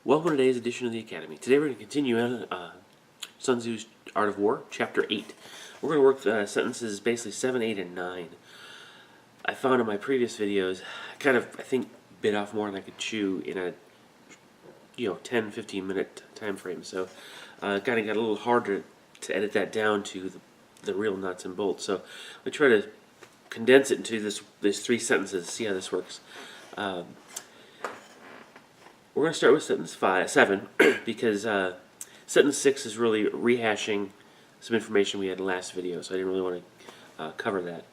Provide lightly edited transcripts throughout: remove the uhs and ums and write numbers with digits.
Welcome to today's edition of the Academy. Today we're going to continue on Sun Tzu's Art of War, Chapter 8. We're going to work sentences basically 7, 8, and 9. I found in my previous videos, I think, bit off more than I could chew in a 10-15 minute time frame. So kind of got a little harder to edit that down to the real nuts and bolts. So I try to condense it into these 3 sentences, see how this works. We're going to start with sentence 7 because sentence 6 is really rehashing some information we had in the last video, so I didn't really want to cover that.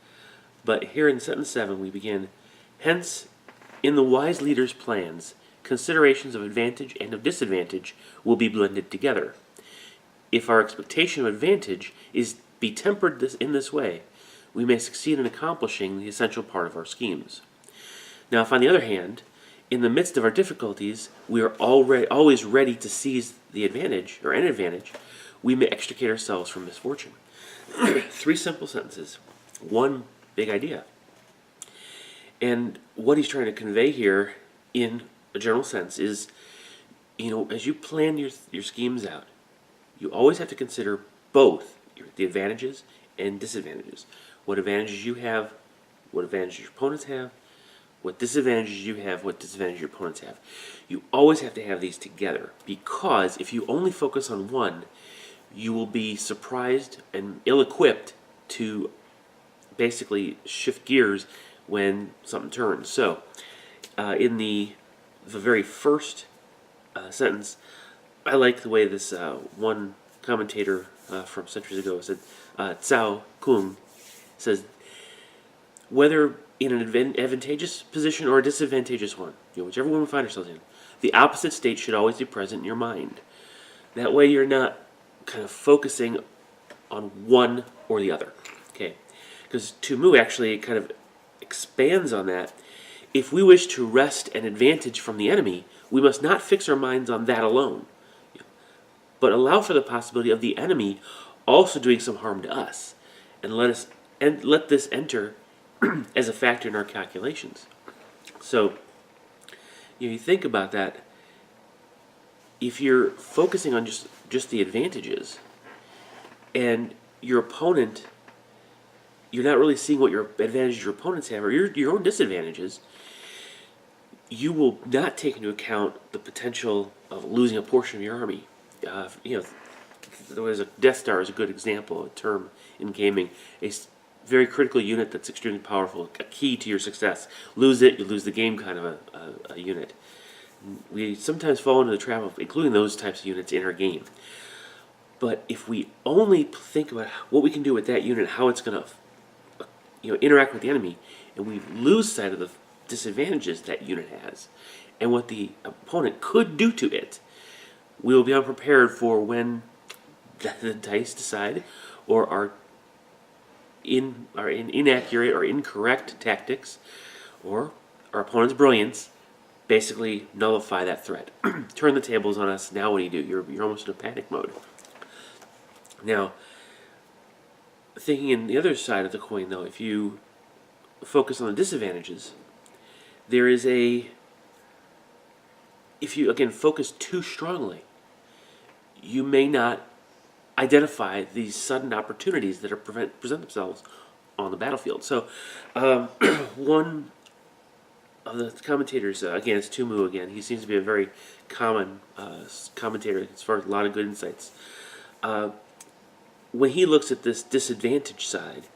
But here in sentence 7 we begin, hence, in the wise leader's plans, considerations of advantage and of disadvantage will be blended together. If our expectation of advantage be tempered in this way, we may succeed in accomplishing the essential part of our schemes. Now, if on the other hand, in the midst of our difficulties, we are always ready to seize the advantage, or an advantage, we may extricate ourselves from misfortune. 3 simple sentences, 1 big idea. And what he's trying to convey here, in a general sense, is, as you plan your schemes out, you always have to consider both the advantages and disadvantages. What advantages you have, what advantages your opponents have, what disadvantages you have, what disadvantages your opponents have. You always have to have these together, because if you only focus on one, you will be surprised and ill-equipped to basically shift gears when something turns. So, in the very first sentence, I like the way this one commentator from centuries ago said, Cao Kung says, whether in an advantageous position or a disadvantageous one, whichever one we find ourselves in, the opposite state should always be present in your mind. That way you're not kind of focusing on one or the other. Okay, because Sun Tzu actually kind of expands on that. If we wish to wrest an advantage from the enemy, we must not fix our minds on that alone, but allow for the possibility of the enemy also doing some harm to us, and let this enter as a factor in our calculations. So, you think about that. If you're focusing on just the advantages, and your opponent, you're not really seeing what your advantages your opponents have, or your own disadvantages, you will not take into account the potential of losing a portion of your army. There's a Death Star is a good example, a term in gaming. A very critical unit that's extremely powerful, a key to your success. Lose it, you lose the game, kind of a unit. We sometimes fall into the trap of including those types of units in our game. But if we only think about what we can do with that unit, how it's going to interact with the enemy, and we lose sight of the disadvantages that unit has, and what the opponent could do to it, we will be unprepared for when the dice decide, or our inaccurate or incorrect tactics, or our opponent's brilliance, basically nullify that threat. Turn the tables on us. Now what do? You're almost in a panic mode. Now, thinking in the other side of the coin, though, if you focus on the disadvantages, there is if you, again, focus too strongly, you may not identify these sudden opportunities that present themselves on the battlefield. So, one of the commentators, again, it's Sun Tzu again. He seems to be a very common commentator as far as a lot of good insights. When he looks at this disadvantage side,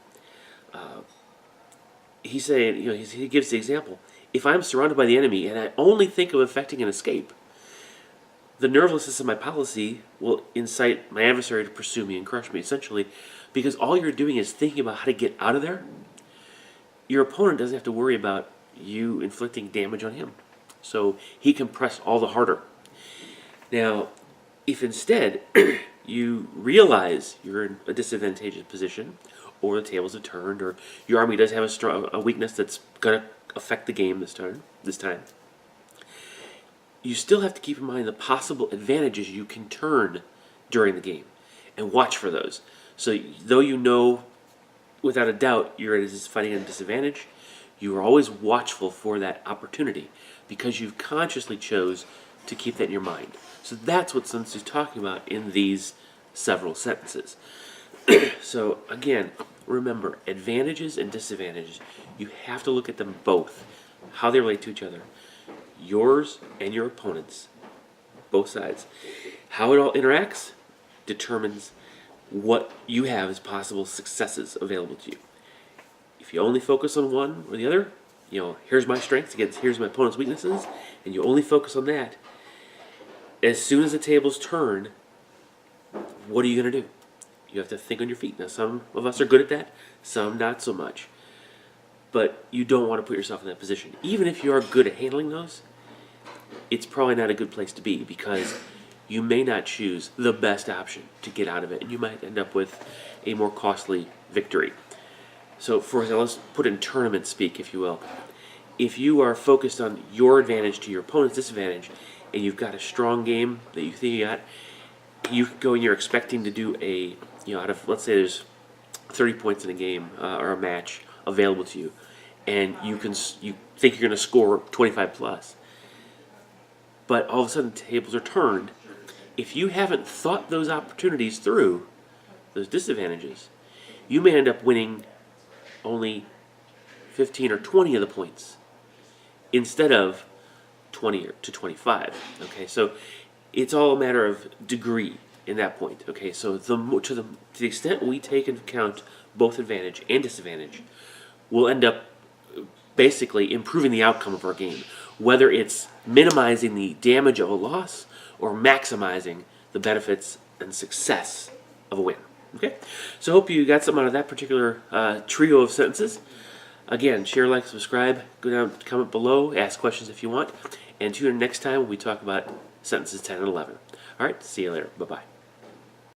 he's saying, he gives the example: if I'm surrounded by the enemy and I only think of effecting an escape, the nervousness of my policy will incite my adversary to pursue me and crush me, essentially, because all you're doing is thinking about how to get out of there. Your opponent doesn't have to worry about you inflicting damage on him, so he can press all the harder. Now, if instead you realize you're in a disadvantageous position, or the tables have turned, or your army does have a weakness that's going to affect the game this time, you still have to keep in mind the possible advantages you can turn during the game, and watch for those. So though without a doubt you're fighting at a disadvantage, you are always watchful for that opportunity, because you've consciously chose to keep that in your mind. So that's what Sun Tzu's talking about in these several sentences. So again, remember, advantages and disadvantages, you have to look at them both, how they relate to each other, yours and your opponent's, both sides. How it all interacts determines what you have as possible successes available to you. If you only focus on one or the other, here's my strengths against here's my opponent's weaknesses, and you only focus on that, as soon as the tables turn, what are you going to do? You have to think on your feet. Now, some of us are good at that, some not so much. But you don't want to put yourself in that position. Even if you are good at handling those, it's probably not a good place to be, because you may not choose the best option to get out of it, and you might end up with a more costly victory. So, for example, let's put it in tournament speak, if you will. If you are focused on your advantage to your opponent's disadvantage, and you've got a strong game that you think you got, you could go and you're expecting to do out of, let's say there's 30 points in a game or a match available to you, and you think you're going to score 25 plus, but all of a sudden tables are turned. If you haven't thought those opportunities through, those disadvantages, you may end up winning only 15 or 20 of the points instead of 20 to 25. Okay, so it's all a matter of degree in that point. Okay, so to the extent we take into account both advantage and disadvantage, we'll end up basically improving the outcome of our game, whether it's minimizing the damage of a loss or maximizing the benefits and success of a win. Okay, so I hope you got something out of that particular trio of sentences. Again, share, like, subscribe, go down, comment below, ask questions if you want, and tune in next time when we talk about sentences 10 and 11. All right, see you later. Bye-bye.